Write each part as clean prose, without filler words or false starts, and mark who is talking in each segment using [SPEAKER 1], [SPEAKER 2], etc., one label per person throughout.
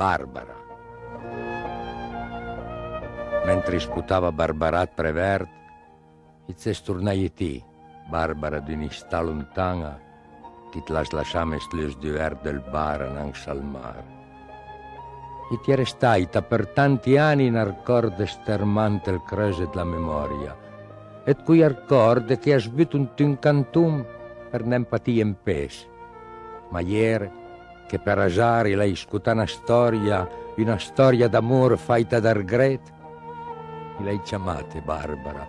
[SPEAKER 1] Barbara. Mentre sputava Barbarat prevert, i sturnaieti, Barbara d'un'istà lontana, che las lasciames lus d'uvert del bar annanz al mar. E ti restaita per tanti anni nel corde stermante il crese della memoria, et cui ricorda che has avuto un cantum per n'empatia in pes. Ma ieri, che per asari lei scuta una storia d'amore faita da regret, e lei chiamate Barbara,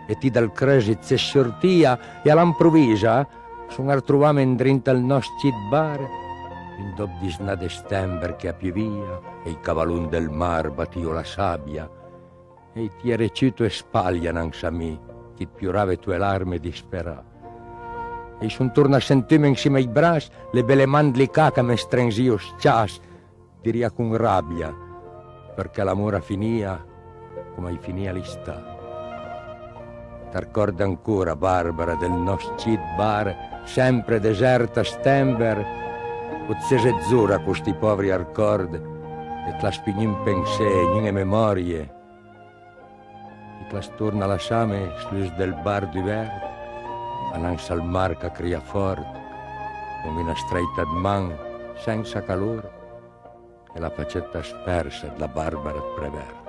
[SPEAKER 1] e ti dal crese se sortia, e all'improvvisa sono ritrovata in drinta al nostro bar, in dopo di sna de stember che appiovia, e i cavalun del mar battio la sabbia, e ti è reciuto e spaglia nanza mi, che piurave tue larme disperà. E son torna a sentirmi insieme ai bras, le belle mandli caca me strenzio scias, diria con rabbia, perché l'amore finia come finia l'istà. T'arcorda ancora, Barbara, del nostro bar, sempre deserta stember, o se zura questi poveri ricordi, e te la spignin pensieri, in memorie, e te la torna la same slus del bar d'uvert, annanzi al mar che cria forte, con una stretta di man, senza calore, e la faccetta spersa della Barbara prevert.